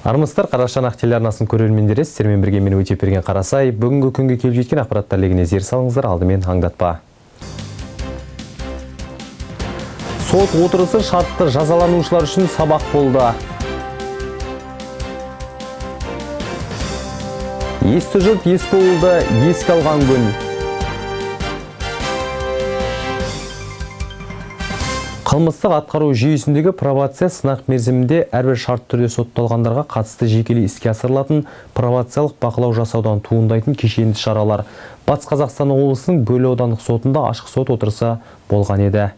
Армысыздар, Қарашанақ телеарнасын көрермендері, сіздермен бірге мен Өтепберген Қарасай. Бүгінгі күнге келіп жеткен ақпараттар легіне зер салыңыздар, алдымен аңдатпа. Сот отырысы шартты жазаланушылар үшін сабақ болды. Есті жұрт ес болды, еске алған күн. Қылмыстық атқару жүйесіндегі пробация сынақ мерзімінде әрбір шарт түрде сотталғандарға қатысты жекелей іске асырылатын пробациялық бақылау жасаудан туындайтын кешенді шаралар. Батыс Қазақстан облысының Бөлі аудандық сотында ашық сот отырысы болған еді.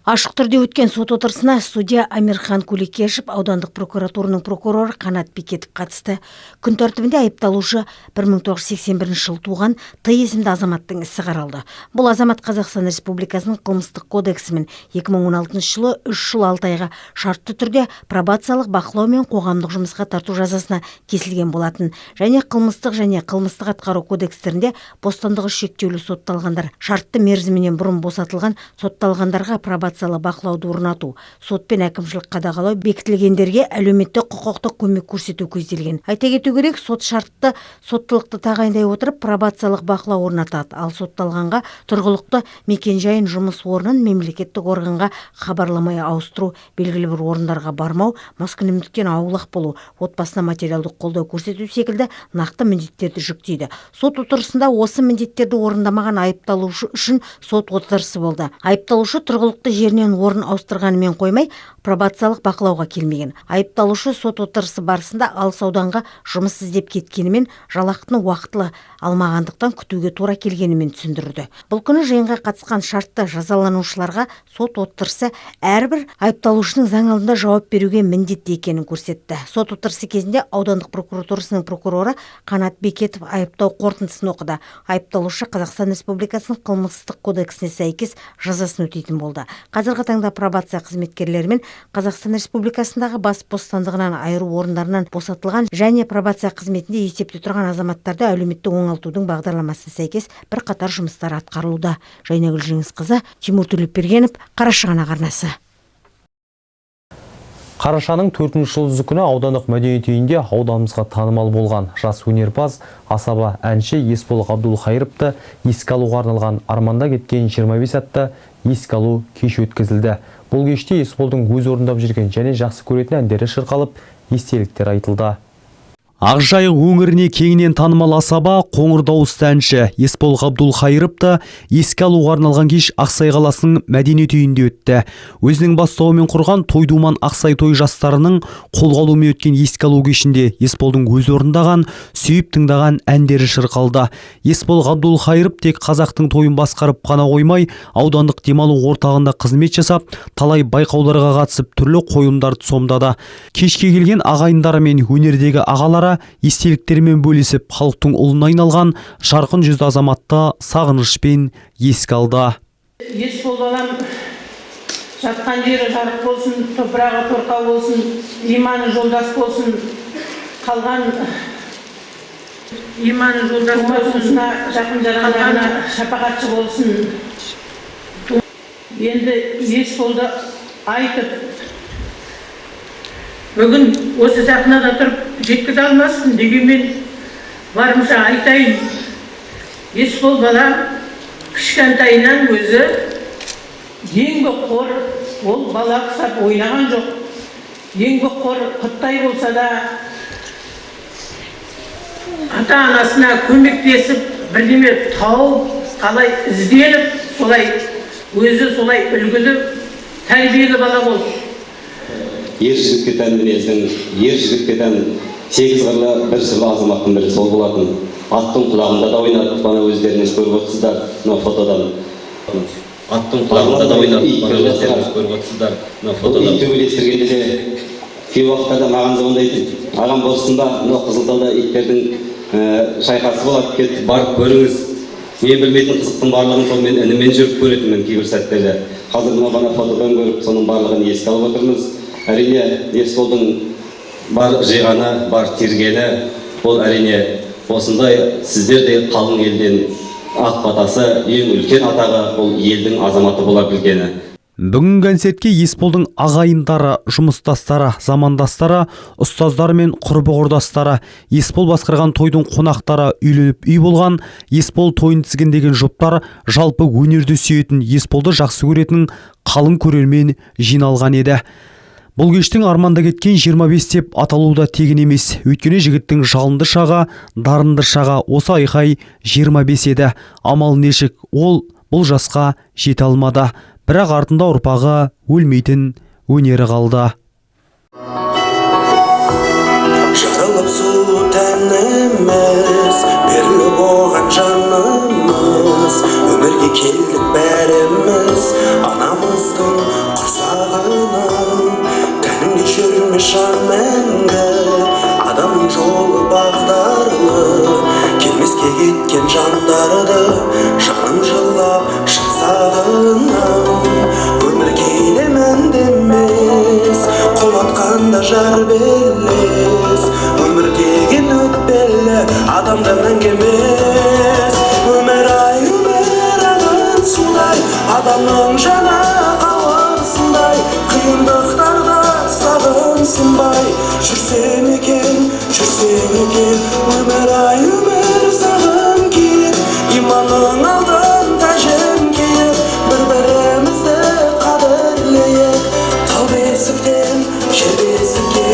Ашық түрде өткен сот отырысына судья Амирхан Куликешев, аудандық прокуратураның прокуроры Қанат Бекетов қатысты. Күн тәртібінде айыпталушы 1981 жыл туған Т есімді азаматтың ісі қаралды. Бұл азамат Қазақстан Республикасының қылмыстық кодексімен 2016 жылы 3 жыл 6 айға шартты түрде пробациялық бақылау мен қоғамдық жұмысқа тарту жазасына кесілген болатын. Және қылмыстық атқару кодекстерінде бостандығы шектеулі сотталғандар, шартты мерзімінен бұрын босатылған сотталғандарға пробациялық бақылауды орнату, сот пен әкімшілік қадағалау бекітілгендерге әлеуметтік құқықтық көмек көрсету көзделген. Айта кету керек, сот шартты соттылықты тағайындай отырып пробациялық бақылау орнатады, ал сотталғанға тұрғылықты мекен-жайын, жұмыс орнын мемлекеттік органға хабарламай ауыстыру, белгілі бір орындарға бармау, маскүнемдіктен аулақ болу, отбасына материалдық қолдау көрсету секілді нақты міндеттерді жүктейді. Сот отырысында осы міндеттерді орындамаған айыпталушы үшін сот отырысы болды. Айыпталушы тұрғылықты жерінен орын ауыстырғанымен қоймай, пробациялық бақылауға келмеген. Айыпталушы сот отырысы барысында алыс ауданға жұмыс іздеп кеткенімен, жалақыны уақытылы алмағандықтан күтуге тура келгенімен түсіндірді. Бұл күні жиынға қатысқан шартты жазаланушыларға сот отырысы әрбір айыпталушының заң алдында жауап беруге міндетті екенін көрсетті. Сот отырысы кезінде аудандық прокуратурасының прокуроры Қанат Бекетов айыптау қорытындысын оқыды. Айыпталушы Қазақстан Республикасының қылмыстық кодексіне сәйкес жазасын өтейтін болды. Қазіргі таңда пробация қызметкерлері мен Қазақстан Республикасындағы бас бостандығынан айыру орындарынан босатылған және пробация қызметінде есепте тұрған азаматтарды әлеуметтік оңалтудың бағдарламасына сәйкес бірқатар жұмыстар атқарылуда. Жайнагүл Жеңісқызы, Тимур Төлепбергенов, Қарашығанақ арнасы. Қарашаның 4-ші жұлдызы күні аудандық мәдениет үйінде ауданымызға танымал болған жас өнерпаз, асаба әнші Есбол Ғабдулхайыровты еске алуға арналған арманда кеткен 25 атты еске алу кеші өткізілді. Бұл кеште Есболдың өз орындап жүрген және жақсы көретін әндері шырқалып, естеліктер айтылды. Ақжайық өңіріне кеңінен танымал асаба, қоңыр дауысты әнші Есбол Ғабдулхайыровты еске алуға арналған кеш Ақсай қаласының мәдениет үйінде өтті. Өзінің бастауымен құрған той-думан Ақсай той жастарының қолға алуымен өткен еске алу кешінде Есболдың өз орындаған, сүйіп тыңдаған әндері шырқалды. Есбол Ғабдулхайыров тек қазақтың тойын басқарып қана қоймай, аудандық демалу орталығында қызмет жасап, талай байқауларға қатысып, түрлі қойылымдарды сомдады. Кешке келген ағайындары мен өнердегі ағалары естеліктермен бөлісіп, халықтың ұлына айналған жарқын жүзді азаматты сағынышпен еске алды. Есбол балам жатқан жері жарық болсын, топырағы торқа болсын, иманы жолдас болсын, қалған иманы жолдас болсын, жақын жарандарына шапағатшы болсын. Енді Есболды айтып, бүгін осы сахнада тұрып жеткізе алмасын дегенмен барымша айтайын. Есбол бала кішкентайынан өзі еңбекқор, ол бала құсап ойнаған жоқ. Еңбекқор құттай болса да ата-анасына көмектесіп, бірдеме тауып, қалай ізденіп, солай өзі солай үлгілі, тәрбиелі бала болды. Ер жігітке тән мінездің, ер жігітке тән 8 қырлы бір сырлы азаматтың бірі сол болатын. Аттың құлағында да ойнады, бана өздеріңіз көріп отырсыздар, мына фотодан. Аттың құлағында да ойнады, бана өздеріңіз көріп отырсыздар, мына фотодан. Ит төбелестіргенде де кей уақыттарда маған звондайтын. Ағам болсын ба, мына Қызылтауда иттердің шайқасы болады, кетіп барып көріңіз. Мен білмейтін қызықтың барлығын сол мен інімен жүріп көретінмін кейбір сәттерде. Қазір мына бана фотодан көріп, соның барлығын еске алып отырмыз. Әрине, Есболдың бар жиғаны, бар тергені, ол әрине осындай сіздердей қалың елден ақ батасы, ең үлкен атағы ол елдің азаматы бола білгені. Бүгін концертке Есполдың ағайындары, жұмыстастары, замандастары, ұстаздары мен құрбы құрдастары, Еспол басқарған тойдың қонақтары үйленіп үй болған, Еспол тойын тізгіндеген жұптар, жалпы өнерді сүйетін, Есполды жақсы көретін қалың көрермен жиналған еді. Бұл кештің арманда кеткен 25 деп аталуы да тегін емес. Өйткені жігіттің жалынды шаға, дарынды шаға осы айқай 25 еді. Амал нешік, ол бұл жасқа жете алмады. Бірақ артында ұрпағы өлмейтін өнері қалды. Жарылып су тәніміз, беріліп оған жанымыз, өмірге келдік бәріміз, анамыздың құрсағынан. Тәнімде жүрме шар мәңгі, адамның жолы бағдарлы, келмеске кеткен жандарды, жаным жылап шын сағынам. Өмір кейде мәндемес, құлатқанда жар белес, өмір деген өтпелі, адамда мәңгі емес. Өмір-ай, өмір ағын судай, адамның жаны қаласындай, қиындықтарда сағынсынбай, жүрсем екен, өмір-ай, өмір сағын киіп, иманның алдын тәжім киіп, бір-бірімізді қадірлейік, тау бесіктен жер бесікке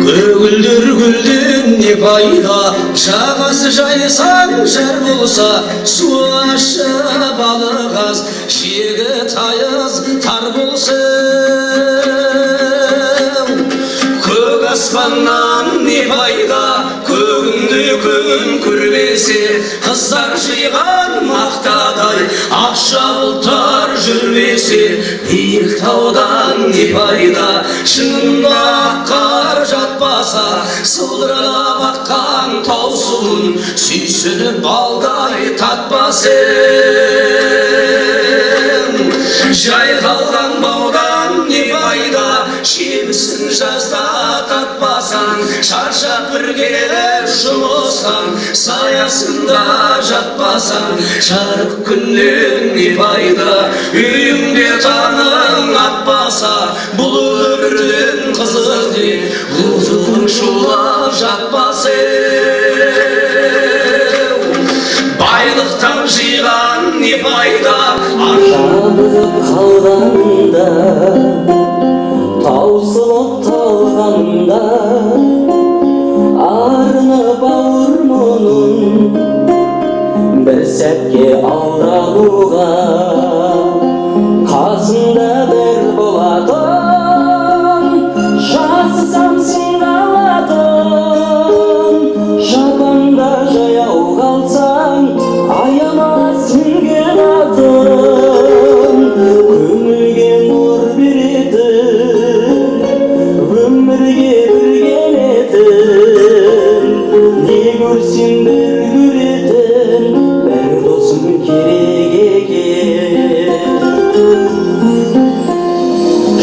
Көгілдір гүлден не пайда, жағасы жайсаң жар болса, су ащы балық аз, шегі тайыз тар болсын. Көк аспаннан не пайда, көгінде күн көрмесе, қыздар жиған мақтадай, ақша бұлттар жүрмесе, биік таудан не пайда, шыңында қар жатпаса, сылдырап аққан тау суын сүйсініп балдай татпасың. Жайқалған баудан не пайда, жемісін жазда татпасаң, шаршап бір келіп жұмыстан, саясында жатпасаң, жарық күннен не пайда, үйіңде таңың атпаса, бұл өмірден қызық не, ұлтың шулап жатпасың. Байлықтан жиған не пайда, жабылып қалғанда, таусылып талғанда, арынып ауыр мұның бір сәтке алдануға, қасында бір болатын, жасысам сыналатын, жапанда жаяу қалсаң, аямас мінген атын, көңілге нұр беретін, өмірге бірген етін, не көрсем бір көретін, бір досым керек екен.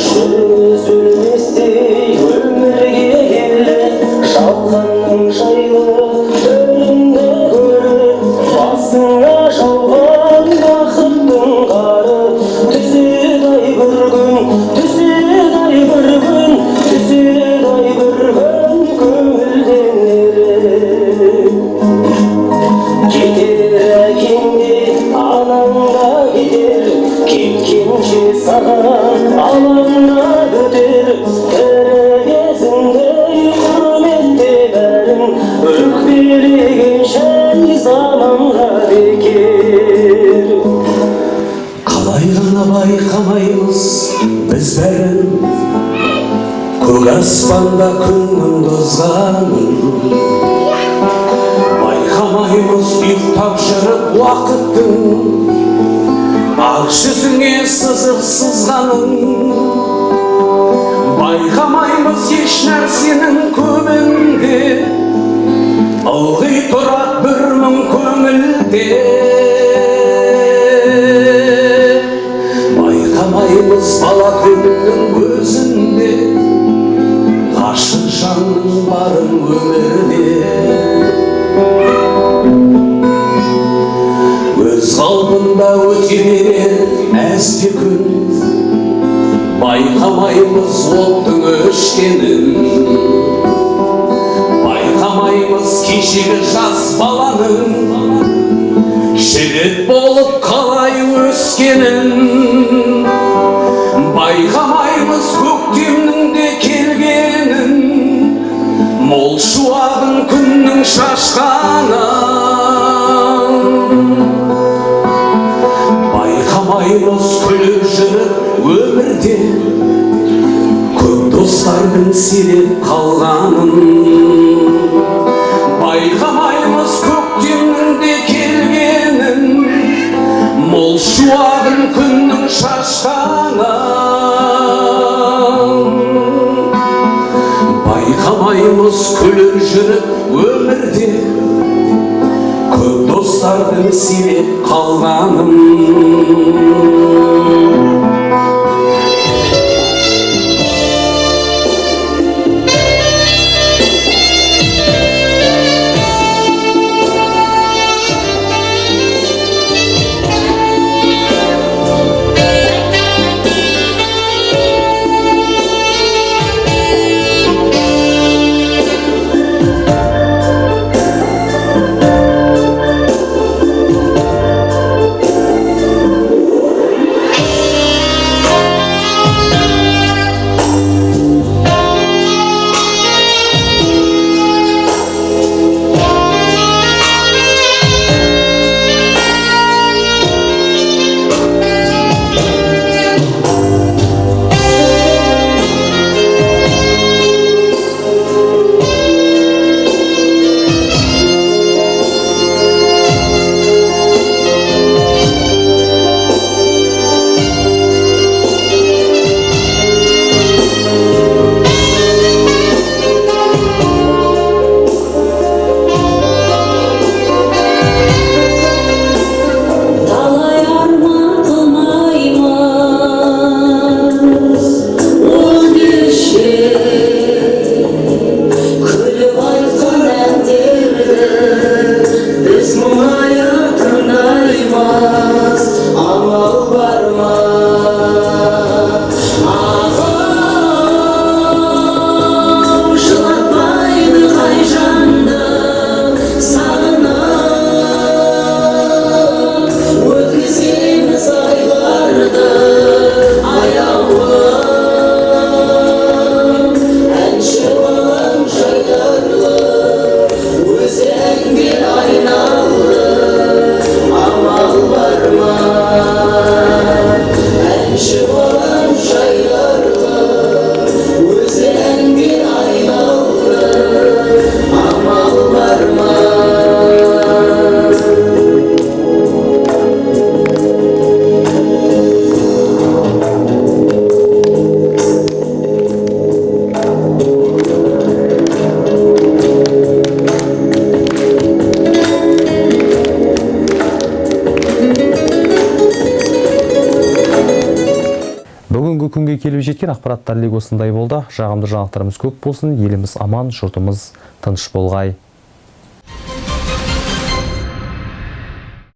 Жүрміз өлместей өмірге келіп, жалғанның жайлы өлімді көріп, басыңа жауған бақыттың қары, түседі-ай бір күн, түседі-ай бір күн, түседі-ай бір күн көңілден ерек. Кетер әкеңде анаңда кетер, кеткенше саған алаңда өтер, тірі кезіңде құрметте бәрін, өкпелеген жай заманға бекер. Қалай ғана байқамаймыз біз бәрін, көк аспанда күннің тозғанын, байқамаймыз ұйықтап жүріп уақыттың, ақ жүзіңе сызық сызғанын, байқамаймыз еш нәрсенің көбінде, ылғи тұрады бір мың көңілде. Байқамаймыз бала күннің өзінде, ғашық жанның барын өмірде. қалпында өте берер әсте күн, байқамаймыз оттың өшкенін, байқамаймыз кешегі жас баланың жігіт болып қалай өскенін, байқамаймыз көктемнің де келгенін, мол шуағын күннің шашқанын, байқамаймыз күліп жүріп өмірде көп достардың сиреп қалғанын, байқамаймыз көктемнің де келгенін, мол шуағын күннің шашқанын, байқамаймыз күліп жүріп өмірде көп достардың сиреп қалғанын. Күнге келіп жеткен ақпараттар легі осындай болды. Жағымды жаңалықтарымыз көп болсын, еліміз аман, жұртымыз тыныш болғай.